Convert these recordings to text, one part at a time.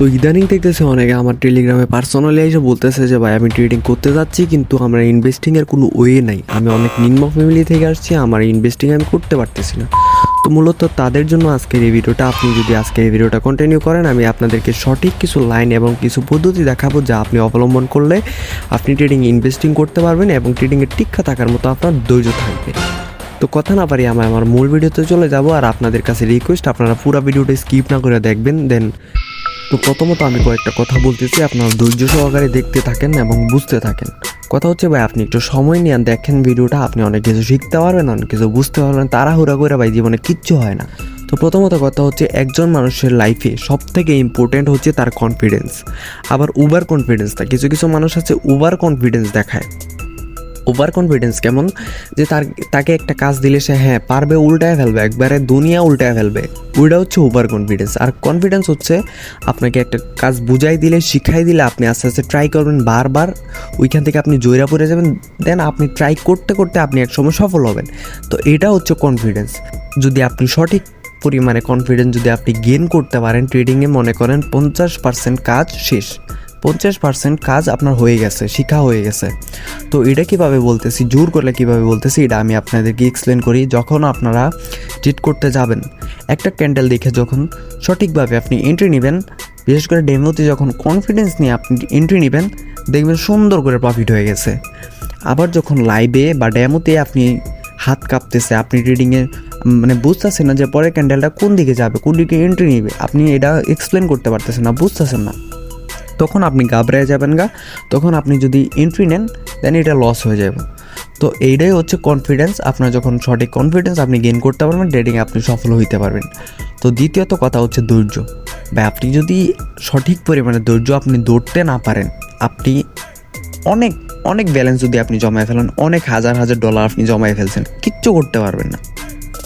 তো ইদানিং দেখতেছি অনেকে আমার টেলিগ্রামে পার্সোনালি এসে বলতেছে যে ভাই আমি ট্রেডিং করতে যাচ্ছি কিন্তু আমার ইনভেস্টিংয়ের কোনো ওয়ে নাই, আমি অনেক নিম্ন ফ্যামিলি থেকে আসছি, আমার ইনভেস্টিং আমি করতে পারতেছি না। তো মূলত তাদের জন্য আজকের এই ভিডিওটা। আপনি যদি আজকের এই ভিডিওটা কন্টিনিউ করেন, আমি আপনাদেরকে সঠিক কিছু লাইন এবং কিছু পদ্ধতি দেখাবো যা আপনি অবলম্বন করলে আপনি ট্রেডিং ইনভেস্টিং করতে পারবেন এবং ট্রেডিংয়ে টিকা থাকার মতো আপনার ধৈর্য থাকবে। তো কথা না পারি আমার মূল ভিডিওতে চলে যাব। আর আপনাদের কাছে রিকোয়েস্ট, আপনারা পুরো ভিডিওটা স্কিপ না করে দেখবেন। তো প্রথমত আমি কয়েকটা কথা বলতেছি, আপনারা ধৈর্য সহকারে দেখতে থাকেন এবং বুঝতে থাকেন। কথা হচ্ছে ভাই, আপনি একটু সময় নিয়ে দেখেন ভিডিওটা, আপনি অনেক কিছু শিখতে পারবেন, অনেক কিছু বুঝতে পারবেন। তাড়াহুড়া করে ভাই জীবনে কিচ্ছু হয় না। তো প্রথমত কথা হচ্ছে, একজন মানুষের লাইফে সবথেকে ইম্পর্টেন্ট হচ্ছে তার কনফিডেন্স। আবার ওভার কনফিডেন্সটা, কিছু কিছু মানুষ আছে ওভার কনফিডেন্স দেখায়। ওভার কনফিডেন্স কেমন, যে তাকে একটা কাজ দিলে সে হ্যাঁ পারবে, উল্টায় ফেলবে, একবারে দুনিয়া উল্টায় ফেলবে। ওইটা হচ্ছে ওভার কনফিডেন্স। আর কনফিডেন্স হচ্ছে আপনাকে একটা কাজ বুঝাই দিলে, শিখাই দিলে আপনি আস্তে আস্তে ট্রাই করবেন, বারবার ওইখান থেকে আপনি জয়রা পড়ে যাবেন, দেন আপনি ট্রাই করতে করতে আপনি একসময় সফল হবেন। তো এটা হচ্ছে কনফিডেন্স। যদি আপনি সঠিক পরিমাণে কনফিডেন্স যদি আপনি গেইন করতে পারেন ট্রেডিংয়ে, মনে করেন 50% কাজ শেষ, 50% কাজ আপনার হয়ে গেছে, শিখা হয়ে গেছে। তো এটা কীভাবে বলতেছি, জোর করলে কীভাবে বলতেছি, এটা আমি আপনাদেরকে এক্সপ্লেন করি। যখন আপনারা ট্রেড করতে যাবেন, একটা ক্যান্ডেল দেখে যখন সঠিকভাবে আপনি এন্ট্রি নেবেন, বিশেষ করে ডেমোতে যখন কনফিডেন্স নিয়ে আপনি এন্ট্রি নেবেন, দেখবেন সুন্দর করে প্রফিট হয়ে গেছে। আবার যখন লাইভে বা ডেমোতে আপনি হাত কাঁপতেছে, আপনি ট্রেডিংয়ে মানে বুঝতেছেন না যে পরের ক্যান্ডেলটা কোন দিকে যাবে, কোন দিকে এন্ট্রি নেবে, আপনি এটা এক্সপ্লেন করতে পারতেছেন না, বুঝতেছেন না, তখন আপনি ঘাবড়ে যাবেন তখন আপনি যদি এন্ট্রি নেন দেন এটা লস হয়ে যাবে। তো এইটাই হচ্ছে কনফিডেন্স। আপনার যখন সঠিক কনফিডেন্স আপনি গেইন করতে পারবেন, ট্রেডিংয়ে আপনি সফল হইতে পারবেন। তো দ্বিতীয়ত কথা হচ্ছে ধৈর্য। বা আপনি যদি সঠিক পরিমাণে ধৈর্য আপনি ধরতে না পারেন, আপনি অনেক অনেক ব্যালেন্স যদি আপনি জমায় ফেলেন, অনেক হাজার হাজার ডলার আপনি জমায় ফেলছেন, কিচ্ছু করতে পারবেন না,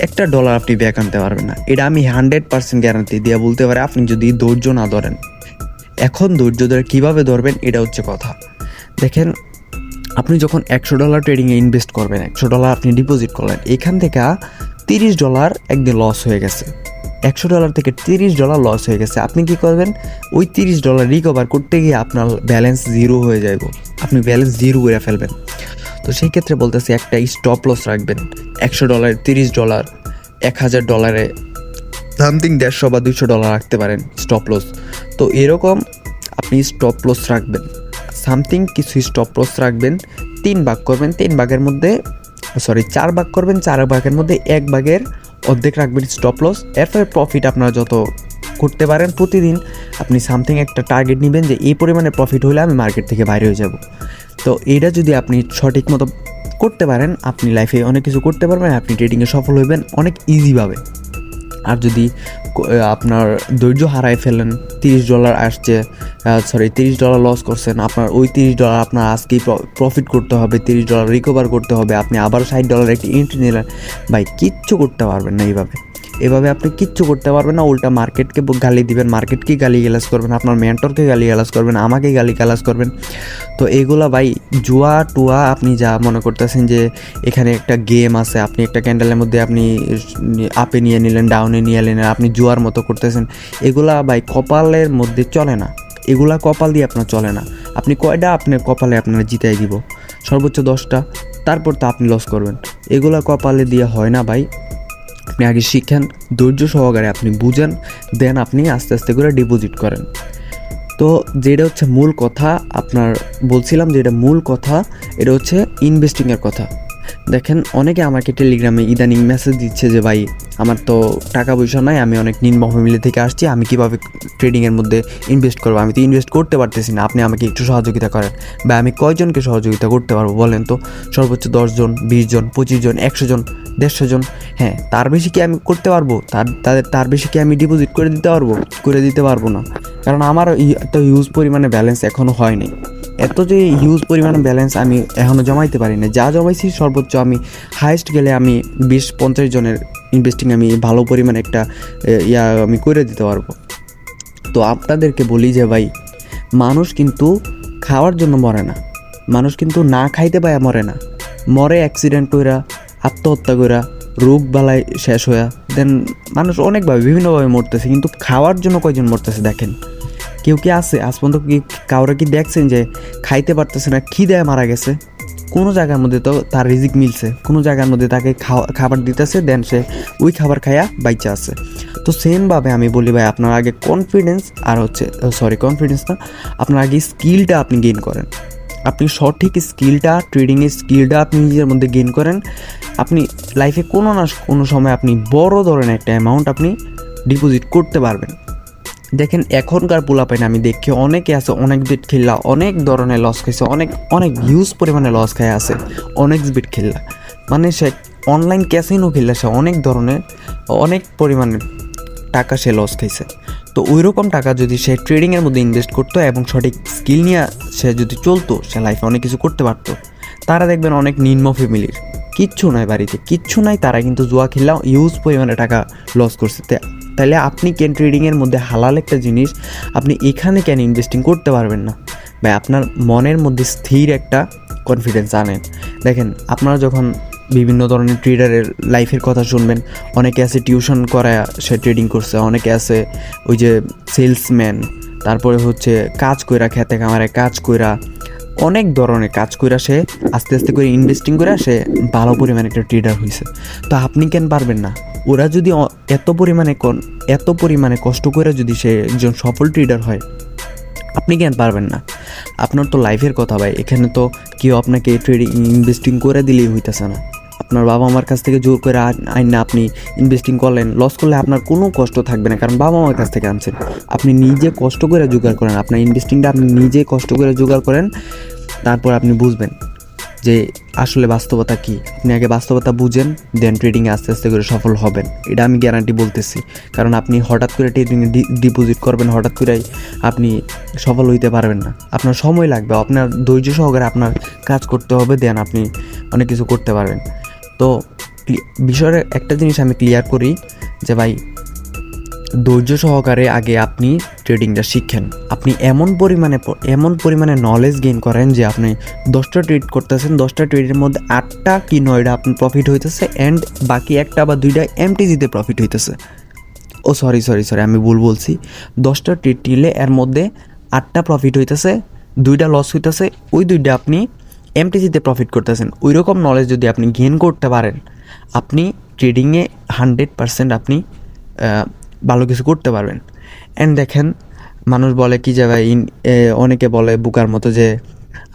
একটা ডলার আপনি ব্যাক আনতে পারবেন না। এটা আমি 100% গ্যারান্টি দিয়ে বলতে পারি, আপনি যদি ধৈর্য না ধরেন। এখন ধৈর্য ধরে কীভাবে ধরবেন, এটা হচ্ছে কথা। দেখেন, আপনি যখন $100 ট্রেডিংয়ে ইনভেস্ট করবেন, $100 আপনি ডিপোজিট করলেন, এখান থেকে $30 একদিন লস হয়ে গেছে, $100 থেকে $30 লস হয়ে গেছে। আপনি কি করবেন, ওই $30 রিকভার করতে গিয়ে আপনার ব্যালেন্স জিরো হয়ে যাবে, আপনি ব্যালেন্স জিরো করে ফেলবেন। তো সেই ক্ষেত্রে বলতেছি, একটা স্টপ লস রাখবেন। $100 $30, $1000 সামথিং $150 বা $200 রাখতে পারেন স্টপ লস। তো এরকম আপনি স্টপ লস রাখবেন, সামথিং কিছু স্টপ লস রাখবেন, 3 ভাগ করবেন, 3 ভাগের মধ্যে 4 ভাগ করবেন, 4 ভাগের মধ্যে 1 ভাগের অর্ধেক রাখবেন স্টপ লস। এরপরে প্রফিট আপনারা যত করতে পারেন, প্রতিদিন আপনি সামথিং একটা টার্গেট নেবেন যে এই পরিমাণে প্রফিট হলে আমি মার্কেট থেকে বাইরে হয়ে যাব। তো এইটা যদি আপনি সঠিক মতো করতে পারেন, আপনি লাইফে অনেক কিছু করতে পারবেন, আপনি ট্রেডিংয়ে সফল হইবেন অনেক ইজিভাবে। আর যদি আপনার ধৈর্য হারায় ফেলেন, $30 আসছে, $30 লস করছেন, আপনার ওই $30 আপনার আজকেই প্রফিট করতে হবে, $30 রিকভার করতে হবে, আপনি আবার $60 একটি এন্ট্রি নিলেন, ভাই কিচ্ছু করতে পারবেন না। এভাবে আপনি কিচ্ছু করতে পারবেন না। উল্টা মার্কেটকে গালি দিবেন, মার্কেটকে গালি গালাজ করবেন, আপনার মেন্টরকে গালি গালাজ করবেন, আমাকে গালি গালাজ করবেন। তো এগুলা ভাই জুয়া টুয়া, আপনি যা মনে করতেছেন যে এখানে একটা গেম আছে, আপনি একটা ক্যান্ডেলের মধ্যে আপনি আপে নিয়ে নিলেন, ডাউনে নিয়ে নিলেন, আপনি জুয়ার মতো করতেছেন। এগুলা ভাই কপালের মধ্যে চলে না, এগুলা কপাল দিয়ে আপনার চলে না। আপনি কয়টা আপনার কপালে আপনারা জিতাই দিব, সর্বোচ্চ 10টা, তারপর তো আপনি লস করবেন। এগুলা কপালে দিয়ে হয় না ভাই। আপনি আগে শিখেন, ধৈর্য সহকারে আপনি বুঝেন, দেন আপনি আস্তে আস্তে করে ডিপোজিট করেন। তো যেটা হচ্ছে মূল কথা, আপনার বলছিলাম যে এটা মূল কথা, এটা হচ্ছে ইনভেস্টিংয়ের কথা। দেখেন, অনেকে আমাকে টেলিগ্রামে ইদানিং মেসেজ দিচ্ছে যে ভাই আমার তো টাকা পয়সা নাই, আমি অনেক নিম্ন ফ্যামিলি থেকে আসছি, আমি কীভাবে ট্রেডিংয়ের মধ্যে ইনভেস্ট করবো, আমি তো ইনভেস্ট করতে পারতেছি না, আপনি আমাকে একটু সহযোগিতা করেন। বা আমি কয়জনকে সহযোগিতা করতে পারবো বলেন তো? সর্বোচ্চ 10 জন, 20 জন, 25 জন, 100 জন, 150 জন। হ্যাঁ, তার বেশি কি আমি করতে পারবো? তার বেশি কি আমি ডিপোজিট করে দিতে পারবো না, কারণ আমার এত হিউজ পরিমাণে ব্যালেন্স এখনও হয়নি। এত যে হিউজ পরিমাণে ব্যালেন্স আমি এখনও জমাইতে পারি না। যা জমাইছি সর্বোচ্চ আমি হাইয়েস্ট গেলে আমি 20-50 জনের ইনভেস্টিং আমি ভালো পরিমাণে একটা আমি করে দিতে পারবো। তো আপনাদেরকে বলি যে ভাই, মানুষ কিন্তু খাওয়ার জন্য মরে না, মানুষ কিন্তু না খাইতে পায় মরে না, মরে অ্যাক্সিডেন্ট কইরা, আত্মহত্যা কইরা, রোগ বালাই শেষ হইয়া, দেন মানুষ অনেকভাবে বিভিন্নভাবে মরতেছে, কিন্তু খাওয়ার জন্য কয়জন মরতেছে দেখেন। কেউ কি আছে আজ পর্যন্ত কি কাউরে কি দেখছেন যে খাইতে পারতেছে না, খিদায় মারা গেছে? কোনো জায়গার মধ্যে তো তার রিজিক মিলছে, কোনো জায়গার মধ্যে তাকে খাবার দিতেছে, দেন সে ওই খাবার খায়া বাইচা আছে। তো সেমভাবে আমি বলি ভাই, আপনার আগে কনফিডেন্স আর হচ্ছে কনফিডেন্স না, আপনার আগে স্কিলটা আপনি গেইন করেন। আপনি সঠিক স্কিলটা, ট্রেডিংয়ের স্কিলটা আপনি নিজের মধ্যে গেইন করেন। আপনি লাইফে কোনো না কোনো সময় আপনি বড় ধরনের একটা অ্যামাউন্ট আপনি ডিপোজিট করতে পারবেন। দেখেন এখনকার পোলাপাইন আমি দেখি অনেকে আছে, অনেক বিট খেললা অনেক ধরনের লস খাইছে, অনেক হিউজ পরিমাণে লস খায় আছে অনেক বিট খেললা, মানে সে অনলাইন ক্যাসিনো খেললা, সে অনেক ধরনের অনেক পরিমাণে টাকা সে লস খাইছে। তো ওই রকম টাকা যদি সে ট্রেডিংয়ের মধ্যে ইনভেস্ট করতো এবং সঠিক স্কিল নিয়ে সে যদি চলতো, সে লাইফে অনেক কিছু করতে পারতো। তারা দেখবেন অনেক নিম্ন ফ্যামিলির, কিচ্ছু নাই বাড়িতে, কিচ্ছু নাই, তারা কিন্তু জুয়া খেললাম হিউজ পরিমাণে টাকা লস করছে। তাহলে আপনি কেন ট্রেডিংয়ের মধ্যে হালাল একটা জিনিস আপনি এখানে কেন ইনভেস্টিং করতে পারবেন না? ভাই আপনার মনের মধ্যে স্থির একটা কনফিডেন্স আনেন। দেখেন আপনারা যখন বিভিন্ন ধরনের ট্রেডারের লাইফের কথা শুনবেন, অনেকে আছে টিউশন করা সে ট্রেডিং করছে, অনেকে আছে ওই যে সেলসম্যান, তারপরে হচ্ছে কাজ কইরা, খেতে কামারে কাজ কইরা, অনেক ধরনের কাজ কইরা সে আস্তে আস্তে করে ইনভেস্টিং করে সে ভালো পরিমাণে একটা ট্রেডার হয়েছে। তো আপনি কেন পারবেন না? ওরা যদি এত পরিমাণে কষ্ট করে যদি সে একজন সফল ট্রেডার হয়, আপনি কেন পারবেন না? আপনার তো লাইফের কথা ভাই, এখানে তো কেউ আপনাকে ট্রেডিং ইনভেস্টিং করে দিলেই হইতেছে না। আপনার বাবা মার কাছ থেকে জোর করে আইন না আপনি ইনভেস্টিং করলেন, লস করলে আপনার কোনো কষ্ট থাকবে না, কারণ বাবা মার কাছ থেকে আনছেন। আপনি নিজে কষ্ট করে জোগাড় করেন, আপনার ইনভেস্টিংটা আপনি নিজে কষ্ট করে জোগাড় করেন, তারপর আপনি বুঝবেন যে আসলে বাস্তবতা কী। আপনি আগে বাস্তবতা বুঝেন, দেন ট্রেডিংয়ে আস্তে আস্তে করে সফল হবেন, এটা আমি গ্যারান্টি বলতেছি। কারণ আপনি হঠাৎ করে ট্রেডিংয়ে ডিপোজিট করবেন, হঠাৎ করেই আপনি সফল হইতে পারবেন না। আপনার সময় লাগবে, আপনার ধৈর্য সহকারে আপনার কাজ করতে হবে, দেন আপনি অনেক কিছু করতে পারবেন। তো বিষয়ের একটা জিনিস আমি ক্লিয়ার করি যে ভাই, ধৈর্য সহকারে আগে আপনি ট্রেডিংটা শিখেন। আপনি এমন পরিমাণে নলেজ গেইন করেন যে আপনি 10টা ট্রেড করতেছেন, 10টা ট্রেডের মধ্যে 8টা কি 9টা আপনার প্রফিট হইতেছে, অ্যান্ড বাকি 1টা বা 2টা এমটিজিতে প্রফিট হইতেছে। সরি আমি ভুল বলছি। 10টা ট্রেড নিলে এর মধ্যে 8টা প্রফিট হইতেছে, 2টা লস হইতেছে, ওই 2টা আপনি এমটিজিতে প্রফিট করতেছেন। ওই রকম নলেজ যদি আপনি গেইন করতে পারেন, আপনি ট্রেডিংয়ে 100% আপনি ভালো কিছু করতে পারবেন। অ্যান্ড দেখেন মানুষ বলে কি যে ভাই, অনেকে বলে বোকার মতো যে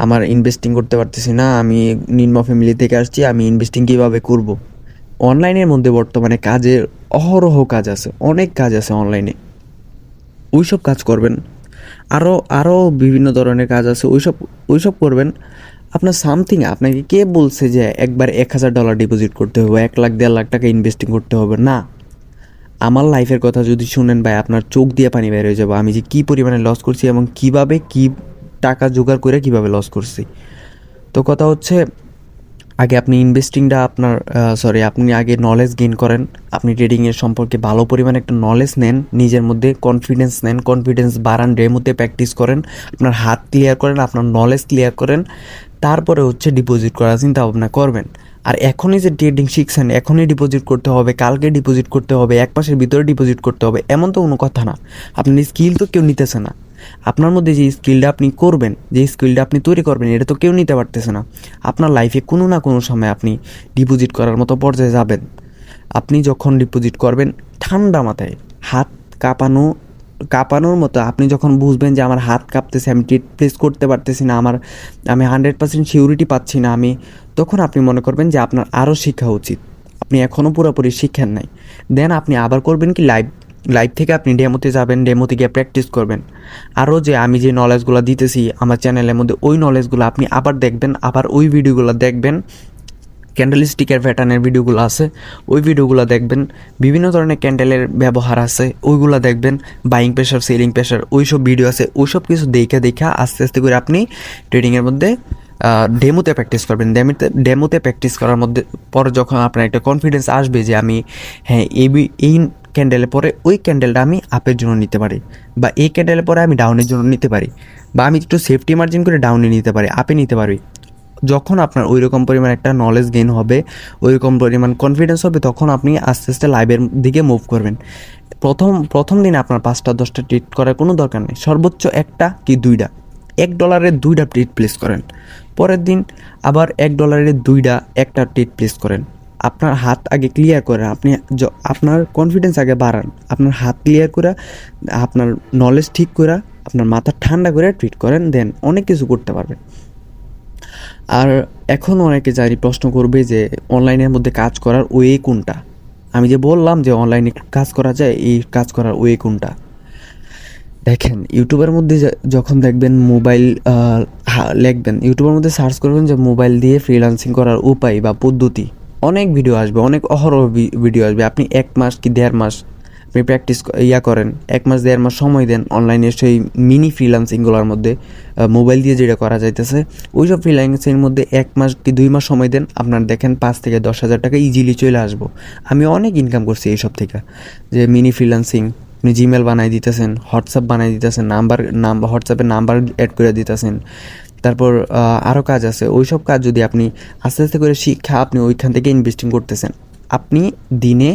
আমার ইনভেস্টিং করতে পারতেছি না, আমি নিম্ন ফ্যামিলি থেকে আসছি, আমি ইনভেস্টিং কীভাবে করব? অনলাইনের মধ্যে বর্তমানে কাজের অহরহ কাজ আছে, অনেক কাজ আছে অনলাইনে, ওইসব কাজ করবেন। আরও বিভিন্ন ধরনের কাজ আছে, ওইসব করবেন। আপনার আপনাকে কে বলছে যে একবার $1,000 ডিপোজিট করতে হবে, 1 লাখ 1.5 লাখ টাকা ইনভেস্টিং করতে হবে? না। আমার লাইফের কথা যদি শুনেন ভাই, আপনার চোখ দিয়ে পানি বের হয়ে যাবে। আমি যে কী পরিমাণে লস করছি এবং কী টাকা জোগাড় করে কীভাবে লস করছি। তো কথা হচ্ছে, আগে আপনি ইনভেস্টিংটা আপনি আগে নলেজ গেইন করেন, আপনি ট্রেডিংয়ের সম্পর্কে ভালো পরিমাণে একটা নলেজ নেন, নিজের মধ্যে কনফিডেন্স নেন, কনফিডেন্স বাড়ান, ডেমোতে প্র্যাকটিস করেন, আপনার হাত ক্লিয়ার করেন, আপনার নলেজ ক্লিয়ার করেন, তারপরে হচ্ছে ডিপোজিট করার চিন্তা ভাবনা করবেন। আর এখনই যে ট্রেডিং শিখছেন, এখনই ডিপোজিট করতে হবে, কালকে ডিপোজিট করতে হবে, 1 মাসের ভিতরে ডিপোজিট করতে হবে, এমন তো কোনো কথা না। আপনার স্কিল তো কেউ নিতেছে না। আপনার মধ্যে যে স্কিলটা আপনি করবেন, যে স্কিলটা আপনি তৈরি করবেন, এটা তো কেউ নিতে পারতেছে না। আপনার লাইফে কোনো না কোনো সময় আপনি ডিপোজিট করার মতো পর্যায়ে যাবেন। আপনি যখন ডিপোজিট করবেন ঠান্ডা মাথায়, হাত কাঁপানোর মতো, আপনি যখন বুঝবেন যে আমার হাত কাঁপতেছে, আমি ট্রেড প্লেস করতে পারতেছি না, আমি 100% সিউরিটি পাচ্ছি না, তখন আপনি মনে করবেন যে আপনার আরও শেখা উচিত, আপনি এখনও পুরোপুরি শিখেন নাই। দেন আপনি আবার করবেন কি, লাইভ থেকে আপনি ডেমোতে যাবেন, ডেমোতে গিয়ে প্র্যাকটিস করবেন। আরও যে আমি যে নলেজগুলো দিতেছি আমার চ্যানেলের মধ্যে, ওই নলেজগুলো আপনি আবার দেখবেন, আবার ওই ভিডিওগুলো দেখবেন, ক্যান্ডেলস্টিকের প্যাটার্নের ভিডিওগুলো আছে, ওই ভিডিওগুলো দেখবেন, বিভিন্ন ধরনের ক্যান্ডেলের ব্যবহার আছে, ওইগুলো দেখবেন, বাইং প্রেশার, সেলিং প্রেশার, ওইসব ভিডিও আছে, ওইসব কিছু দেখে আস্তে আস্তে করে আপনি ট্রেডিংয়ের মধ্যে ডেমোতে প্র্যাকটিস করবেন। ডেমোতে প্র্যাকটিস করার মধ্যে পরে যখন আপনার একটা কনফিডেন্স আসবে যে আমি এই ক্যান্ডেলের পরে ওই ক্যান্ডেলটা আমি আপের জন্য নিতে পারি, বা এই ক্যান্ডেলের পরে আমি ডাউনের জন্য নিতে পারি, বা আমি একটু সেফটি মার্জিন করে ডাউনে নিতে পারি, আপে নিতে পারি, যখন আপনার ওই রকম পরিমাণ একটা নলেজ গেইন হবে, ওই রকম পরিমাণ কনফিডেন্স হবে, তখন আপনি আস্তে আস্তে লাইভের দিকে মুভ করবেন। প্রথম দিনে আপনার 5টা 10টা ট্রিট করার কোনো দরকার নেই, সর্বোচ্চ 1টা কি 2টা, $1 2টা ট্রিট প্লেস করেন। পরের দিন আবার $1 2টা একটা ট্রিট প্লেস করেন। আপনার হাত আগে ক্লিয়ার করেন, আপনি আপনার কনফিডেন্স আগে বাড়ান, আপনার হাত ক্লিয়ার করে, আপনার নলেজ ঠিক করে, আপনার মাথা ঠান্ডা করে ট্রিট করেন, দেন অনেক কিছু করতে পারবেন। আর এখন অনেকে জানি প্রশ্ন করবে যে অনলাইনের মধ্যে কাজ করার ওয়ে কোনটা। আমি যে বললাম যে অনলাইনে কাজ করা যায়, এই কাজ করার ওয়ে কোনটা, দেখেন ইউটিউবের মধ্যে যখন দেখবেন মোবাইল লিখবেন, ইউটিউবের মধ্যে সার্চ করবেন যে মোবাইল দিয়ে ফ্রিল্যান্সিং করার উপায় বা পদ্ধতি, অনেক ভিডিও আসবে, অনেক অহরহ ভিডিও আসবে। আপনি 1 মাস কি 1.5 মাস আপনি প্র্যাকটিস করেন, 1 মাস 1.5 মাস সময় দেন অনলাইনে সেই মিনি ফ্রিল্যান্সিংগুলোর মধ্যে, মোবাইল দিয়ে যেটা করা যাইতেছে ওই সব ফ্রিল্যান্সিংয়ের মধ্যে 1 মাস কি 2 মাস সময় দেন, আপনার দেখেন 5 থেকে 10,000 টাকা ইজিলি চলে আসবো। আমি অনেক ইনকাম করছি এইসব থেকে, যে মিনি ফ্রিল্যান্সিং, আপনি জিমেল বানাই দিতেছেন, হোয়াটসঅ্যাপ বানাই দিতেছেন, হোয়াটসঅ্যাপে নাম্বার অ্যাড করে দিতেছেন, তারপর আরও কাজ আছে। ওই সব কাজ যদি আপনি আস্তে আস্তে করে শিক্ষা আপনি ওইখান থেকে ইনভেস্টিং করতেছেন। আপনি দিনে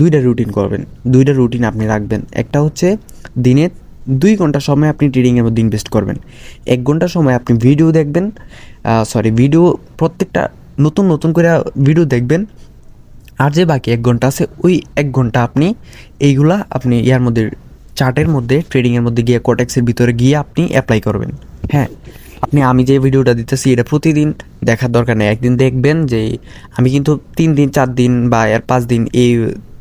2টা রুটিন করবেন, 2টা রুটিন আপনি রাখবেন। একটা হচ্ছে দিনে 2 ঘন্টা সময় আপনি ট্রেডিংয়ের মধ্যে ইনভেস্ট করবেন, 1 ঘন্টা সময় আপনি ভিডিও দেখবেন, ভিডিও প্রত্যেকটা নতুন করে ভিডিও দেখবেন। আর যে বাকি 1 ঘন্টা আছে, ওই 1 ঘন্টা আপনি এইগুলা আপনি ইয়ার মধ্যে চার্টের মধ্যে ট্রেডিংয়ের মধ্যে গিয়ে কোটেক্সের ভিতরে গিয়ে আপনি অ্যাপ্লাই করবেন। হ্যাঁ, আমি যে ভিডিওটা দিতেছি এটা প্রতিদিন দেখার দরকার নেই, একদিন দেখবেন যে আমি কিন্তু 3 দিন 4 দিন বা 5 দিন, এই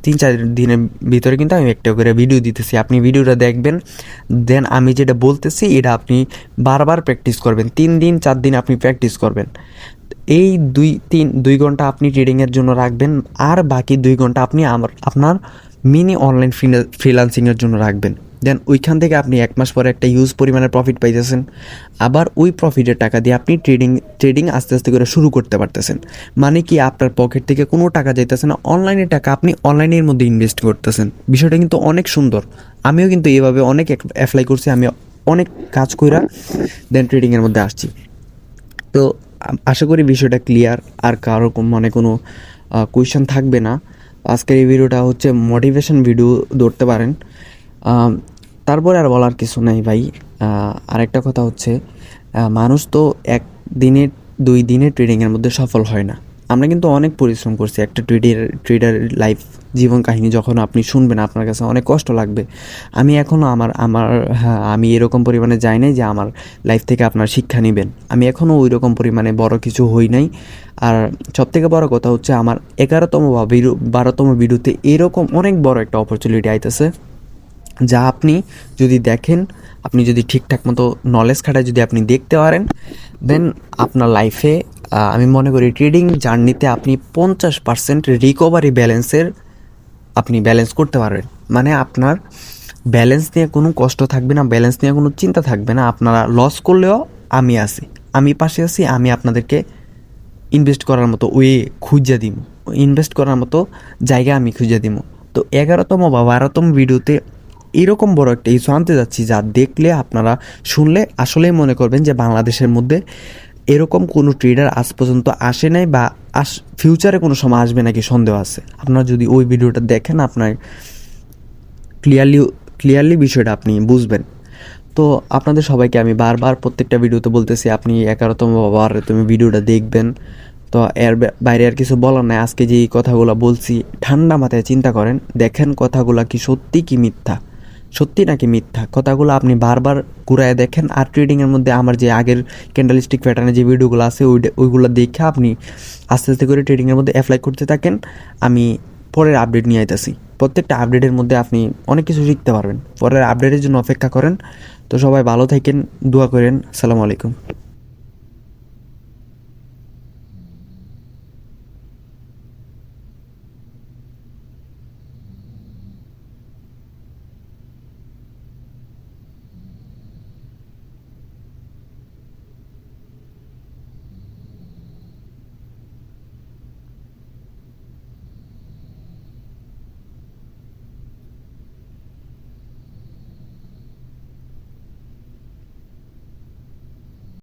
3-4 দিনের ভিতরে কিন্তু আমি একটা করে ভিডিও দিতেছি। আপনি ভিডিওটা দেখবেন, দেন আমি যেটা বলতেছি এটা আপনি বারবার প্র্যাকটিস করবেন, 3 দিন 4 দিন আপনি প্র্যাকটিস করবেন। এই 2 ঘন্টা আপনি ট্রেডিংয়ের জন্য রাখবেন, আর বাকি 2 ঘন্টা আপনি আপনার মিনি অনলাইন ফ্রিল্যান্সিংয়ের জন্য রাখবেন। দেন ওইখান থেকে আপনি 1 মাস পরে একটা হিউজ পরিমাণের প্রফিট পাইতেছেন, আবার ওই প্রফিটের টাকা দিয়ে আপনি ট্রেডিং আস্তে আস্তে করে শুরু করতে পারতেছেন। মানে কি, আপনার পকেট থেকে কোনো টাকা যাইতেছে না, অনলাইনের টাকা আপনি অনলাইনের মধ্যে ইনভেস্ট করতেছেন। বিষয়টা কিন্তু অনেক সুন্দর। আমিও কিন্তু এইভাবে অনেক অ্যাপ্লাই করছি, আমি অনেক কাজ কইরা দেন ট্রেডিংয়ের মধ্যে আসছি। তো আশা করি বিষয়টা ক্লিয়ার, আর কারো মনে কোনো কোয়েশ্চেন থাকবে না। আজকের এই ভিডিওটা হচ্ছে মোটিভেশন ভিডিও ধরতে পারেন। তারপরে আর বলার কিছু নাই ভাই। আরেকটা কথা হচ্ছে, মানুষ তো 1 দিনে 2 দিনে ট্রেডিংয়ের মধ্যে সফল হয় না। আমরা কিন্তু অনেক পরিশ্রম করছি। একটা ট্রেডার লাইফ জীবন কাহিনী যখন আপনি শুনবেন, আপনার কাছে অনেক কষ্ট লাগবে। আমি এখনও আমি এরকম পরিমাণে যাই নাই যে আমার লাইফ থেকে আপনার শিক্ষা নেবেন। আমি এখনও ওই রকম পরিমাণে বড় কিছু হই নাই। আর সবথেকে বড় কথা হচ্ছে, আমার 11তম বা 12তম ভিডিওতে এরকম অনেক বড় একটা অপরচুনিটি আইতেছে, যা আপনি যদি দেখেন, আপনি যদি ঠিকঠাক মতো নলেজ খাটায় যদি আপনি দেখতে পারেন, দেন আপনার লাইফে আমি মনে করি ট্রেডিং জার্নিতে আপনি 50% রিকভারি আপনি ব্যালেন্স করতে পারবেন। মানে আপনার ব্যালেন্স নিয়ে কোনো কষ্ট থাকবে না, ব্যালেন্স নিয়ে কোনো চিন্তা থাকবে না। আপনারা লস করলেও আমি পাশে আছি। আমি আপনাদেরকে ইনভেস্ট করার মতো ওয়ে খুঁজে দিব, ইনভেস্ট করার মতো জায়গা আমি খুঁজে দিব। তো 11তম বা 12তম ভিডিওতে এরকম বড় একটা ইস্যু আনতে যাচ্ছি, যা দেখলে আপনারা শুনলে আসলেই মনে করবেন যে বাংলাদেশের মধ্যে এরকম কোনো ট্রেডার আজ পর্যন্ত আসে নাই, বা ফিউচারে কোনো সময় আসবে নাকি সন্দেহ আছে। আপনারা যদি ওই ভিডিওটা দেখেন, আপনার ক্লিয়ারলি বিষয়টা আপনি বুঝবেন। তো আপনাদের সবাইকে আমি বারবার প্রত্যেকটা ভিডিওতে বলতেছি, আপনি 11তম বার তুমি ভিডিওটা দেখবেন। তো এর বাইরে আর কিছু বলার নাই। আজকে যে কথাগুলো বলছি, ঠান্ডা মাথায় চিন্তা করেন, দেখেন কথাগুলো কি সত্যি কি মিথ্যা, সত্যি নাকি মিথ্যা, কথাগুলো আপনি বারবার ঘুরায় দেখেন। আর ট্রেডিংয়ের মধ্যে আমার যে আগের ক্যান্ডেলস্টিক প্যাটার্নে যে ভিডিওগুলো আছে ওইগুলো দেখে আপনি আস্তে আস্তে করে ট্রেডিংয়ের মধ্যে অ্যাপ্লাই করতে থাকেন। আমি পরের আপডেট নিয়ে আইতাছি। প্রত্যেকটা আপডেটের মধ্যে আপনি অনেক কিছু শিখতে পারবেন। পরের আপডেটের জন্য অপেক্ষা করেন। তো সবাই ভালো থাকেন, দোয়া করেন। আসসালামু আলাইকুম।